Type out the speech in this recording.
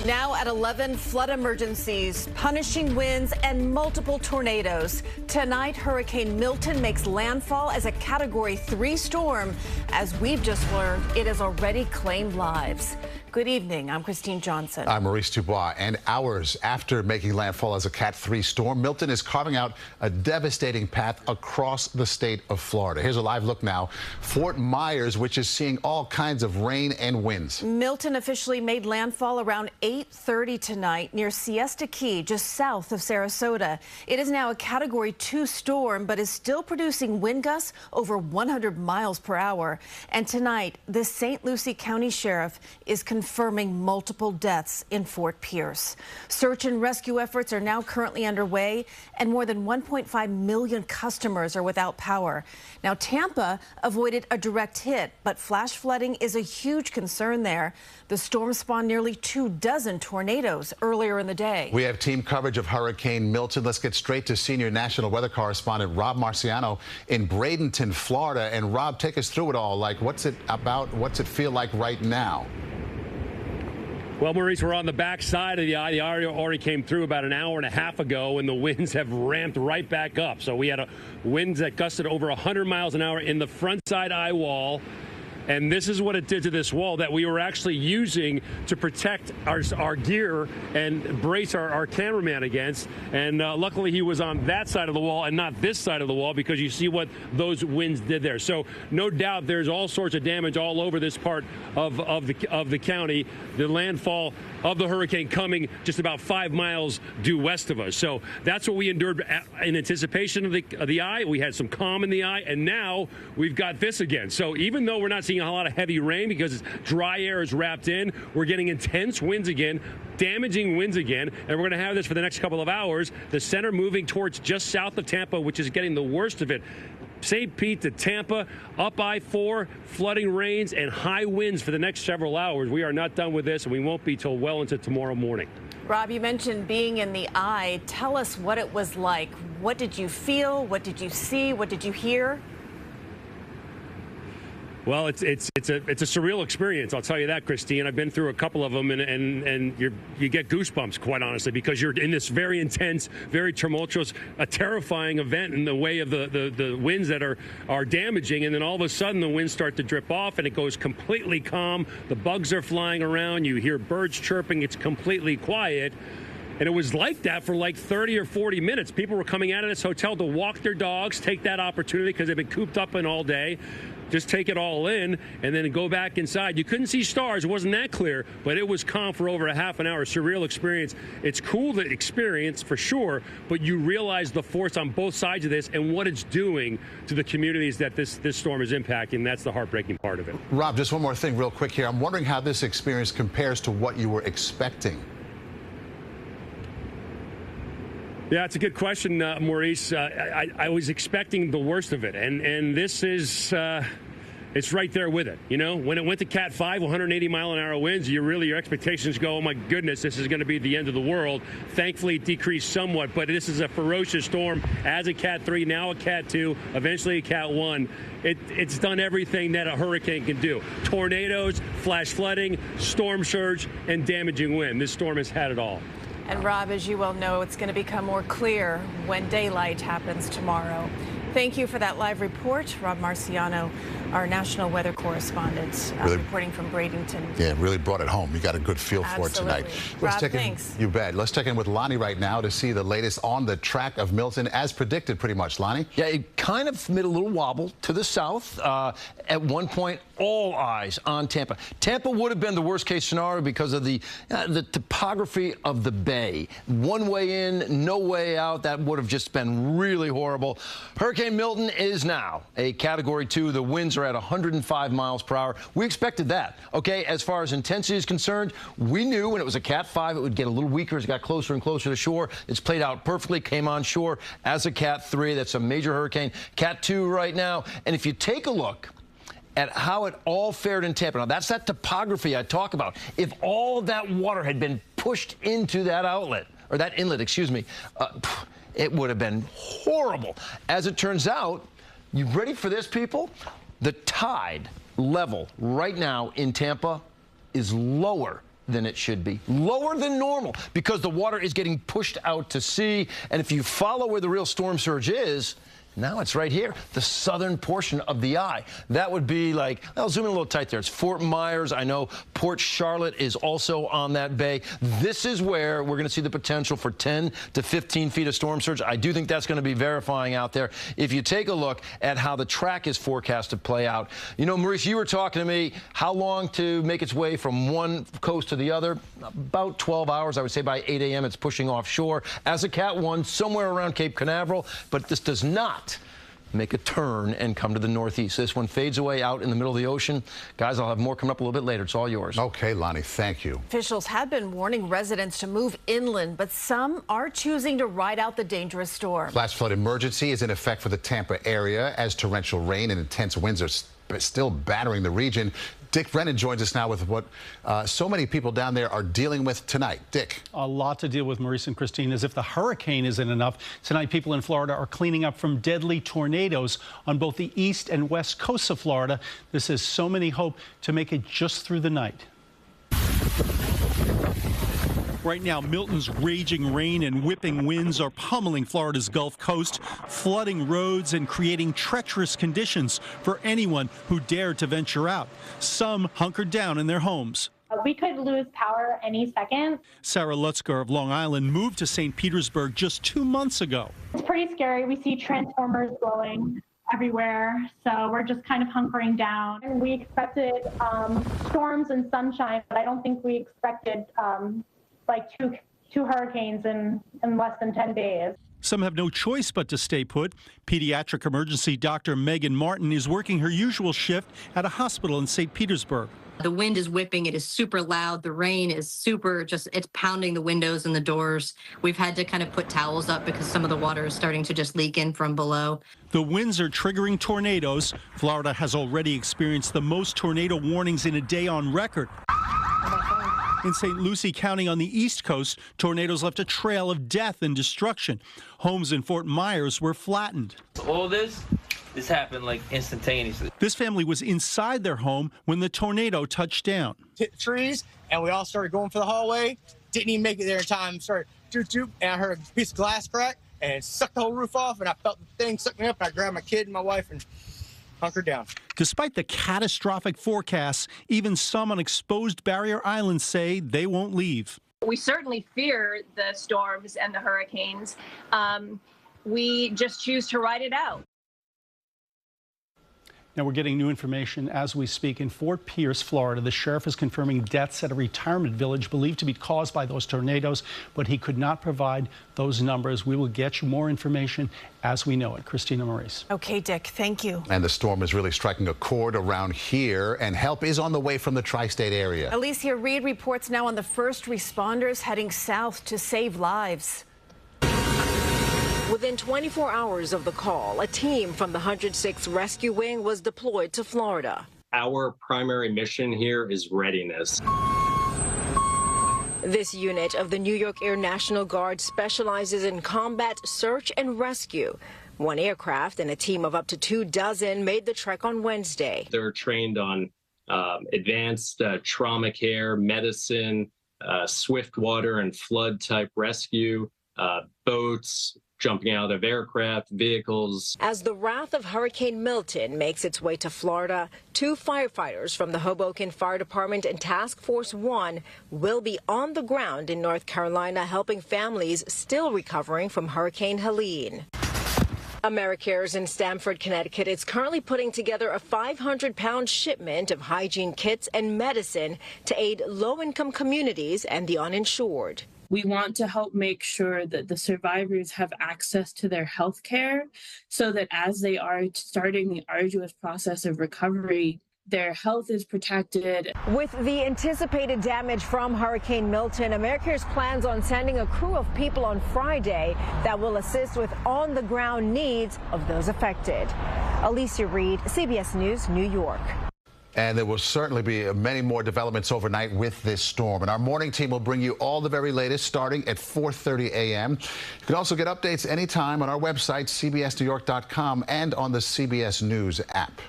Now at 11, flood emergencies, punishing winds, and multiple tornadoes. Tonight, Hurricane Milton makes landfall as a Category 3 storm. As we've just learned, it has already claimed lives. Good evening. I'm Christine Johnson. I'm Maurice Dubois. And hours after making landfall as a Cat 3 storm, Milton is carving out a devastating path across the state of Florida. Here's a live look now. Fort Myers, which is seeing all kinds of rain and winds. Milton officially made landfall around 8:30 tonight near Siesta Key, just south of Sarasota. It is now a Category 2 storm, but is still producing wind gusts over 100 miles per hour. And tonight, the St. Lucie County Sheriff is confirming multiple deaths in Fort Pierce. Search and rescue efforts are now currently underway, and more than 1.5 million customers are without power. Now, Tampa avoided a direct hit, but flash flooding is a huge concern there. The storm spawned nearly 24 tornadoes earlier in the day. We have team coverage of Hurricane Milton. Let's get straight to senior national weather correspondent Rob Marciano in Bradenton, Florida. And Rob, take us through it all. Like, what's it about? What's it feel like right now? Well, Maurice, we're on the back side of the eye. The eye already came through about an hour and a half ago, and the winds have ramped right back up. So we had winds that gusted over 100 miles an hour in the front side eye wall. And this is what it did to this wall that we were actually using to protect our gear and brace our cameraman against. And luckily he was on that side of the wall and not this side of the wall, because you see what those winds did there. So no doubt there's all sorts of damage all over this part of the county. The landfall of the hurricane coming just about 5 miles due west of us. So that's what we endured in anticipation of the eye. We had some calm in the eye, and now we've got this again. So even though we're not seeing a lot of heavy rain because dry air is wrapped in, we're getting intense winds again, damaging winds again, and we're going to have this for the next couple of hours. The center moving towards just south of Tampa, which is getting the worst of it. St. Pete to Tampa, up I-4, flooding rains and high winds for the next several hours. We are not done with this, and we won't be till well into tomorrow morning. Rob, you mentioned being in the eye. Tell us what it was like. What did you feel? What did you see? What did you hear? Well, it's a surreal experience, I'll tell you that, Christine. I've been through a couple of them, and you get goosebumps, quite honestly, because you're in this very intense, very tumultuous, a terrifying event in the way of the winds that are damaging, and then all of a sudden the winds start to drip off, and it goes completely calm. The bugs are flying around. You hear birds chirping. It's completely quiet. And it was like that for like 30 or 40 minutes. People were coming out of this hotel to walk their dogs, take that opportunity because they've been cooped up in all day. Just take it all in and then go back inside. You couldn't see stars. It wasn't that clear, but it was calm for over a half an hour. Surreal experience. It's cool to experience for sure, but you realize the force on both sides of this and what it's doing to the communities that this storm is impacting. That's the heartbreaking part of it. Rob, just one more thing real quick here. I'm wondering how this experience compares to what you were expecting. Yeah, it's a good question, Maurice. I was expecting the worst of it, and this is it's right there with it. You know, when it went to Cat 5, 180-mile-an-hour winds, your expectations go, oh my goodness, this is going to be the end of the world. Thankfully, it decreased somewhat, but this is a ferocious storm. As a Cat 3, now a Cat 2, eventually a Cat 1. It's done everything that a hurricane can do: tornadoes, flash flooding, storm surge, and damaging wind. This storm has had it all. And Rob, as you well know, it's going to become more clear when daylight happens tomorrow. Thank you for that live report. Rob Marciano, our national weather correspondent, reporting from Bradenton. Yeah, really brought it home. You got a good feel for it tonight. Rob, thanks. You bet. Let's check in with Lonnie right now to see the latest on the track of Milton, as predicted pretty much. Lonnie? Yeah, it kind of made a little wobble to the south. At one point, all eyes on Tampa. Tampa would have been the worst case scenario because of the topography of the bay. One way in, no way out. That would have just been really horrible. Hurricane Milton is now a Category 2. The winds are at 105 miles per hour. We expected that. Okay, as far as intensity is concerned, we knew when it was a Cat 5 it would get a little weaker as it got closer and closer to shore. It's played out perfectly, came on shore as a Cat 3. That's a major hurricane. Cat 2 right now. And if you take a look at how it all fared in Tampa. Now, that's that topography I talk about. If all that water had been pushed into that outlet, or that inlet, excuse me, it would have been horrible. As it turns out, you ready for this, people? The tide level right now in Tampa is lower than it should be, lower than normal, because the water is getting pushed out to sea. And if you follow where the real storm surge is, now it's right here, the southern portion of the eye. That would be like, I'll zoom in a little tight there. It's Fort Myers. I know Port Charlotte is also on that bay. This is where we're going to see the potential for 10 to 15 feet of storm surge. I do think that's going to be verifying out there. If you take a look at how the track is forecast to play out, you know, Maurice, you were talking to me, how long to make its way from one coast to the other? About 12 hours. I would say by 8 a.m. it's pushing offshore as a Cat 1 somewhere around Cape Canaveral, but this does not make a turn and come to the northeast. This one fades away out in the middle of the ocean. Guys, I'll have more coming up a little bit later. It's all yours. Okay, Lonnie, thank you. Officials have been warning residents to move inland, but some are choosing to ride out the dangerous storm. Flash flood emergency is in effect for the Tampa area as torrential rain and intense winds are still battering the region. Dick Brennan joins us now with what so many people down there are dealing with tonight. Dick. A lot to deal with, Maurice and Christine. As if the hurricane isn't enough, tonight people in Florida are cleaning up from deadly tornadoes on both the east and west coasts of Florida. This has so many hope to make it just through the night. Right now, Milton's raging rain and whipping winds are pummeling Florida's Gulf Coast, flooding roads and creating treacherous conditions for anyone who dared to venture out. Some hunkered down in their homes. We could lose power any second. Sarah Lutzker of Long Island moved to St. Petersburg just 2 months ago. It's pretty scary. We see transformers blowing everywhere, so we're just kind of hunkering down. And we expected storms and sunshine, but I don't think we expected like two hurricanes in less than 10 days. Some have no choice but to stay put. Pediatric emergency doctor Megan Martin is working her usual shift at a hospital in St. Petersburg. The wind is whipping. It is super loud. The rain is it's pounding the windows and the doors. We've had to kind of put towels up because some of the water is starting to just leak in from below. The winds are triggering tornadoes. Florida has already experienced the most tornado warnings in a day on record. In St. Lucie County on the East Coast, tornadoes left a trail of death and destruction. Homes in Fort Myers were flattened. All this happened like instantaneously. This family was inside their home when the tornado touched down. Hit the trees, and we all started going for the hallway. Didn't even make it there in time. Started doop doop, and I heard a piece of glass crack, and it sucked the whole roof off, and I felt the thing suck me up, and I grabbed my kid and my wife and hunkered down. Despite the catastrophic forecasts, even some on exposed barrier islands say they won't leave. We certainly fear the storms and the hurricanes. We just choose to ride it out. Now we're getting new information as we speak. In Fort Pierce, Florida, the sheriff is confirming deaths at a retirement village believed to be caused by those tornadoes, but he could not provide those numbers. We will get you more information as we know it. Christina Maurice. Okay, Dick, thank you. And the storm is really striking a chord around here, and help is on the way from the tri-state area. Alicia Reed reports now on the first responders heading south to save lives. Within 24 hours of the call, a team from the 106th Rescue Wing was deployed to Florida. Our primary mission here is readiness. This unit of the New York Air National Guard specializes in combat search and rescue. One aircraft and a team of up to 24 made the trek on Wednesday. They're trained on advanced trauma care, medicine, swift water and flood type rescue, boats, jumping out of aircraft, vehicles. As the wrath of Hurricane Milton makes its way to Florida, 2 firefighters from the Hoboken Fire Department and Task Force 1 will be on the ground in North Carolina helping families still recovering from Hurricane Helene. AmeriCares in Stamford, Connecticut is currently putting together a 500-pound shipment of hygiene kits and medicine to aid low-income communities and the uninsured. We want to help make sure that the survivors have access to their health care so that as they are starting the arduous process of recovery, their health is protected. With the anticipated damage from Hurricane Milton, AmeriCares plans on sending a crew of people on Friday that will assist with on-the-ground needs of those affected. Alicia Reed, CBS News, New York. And there will certainly be many more developments overnight with this storm. And our morning team will bring you all the very latest starting at 4:30 a.m. You can also get updates anytime on our website, cbsnewyork.com, and on the CBS News app.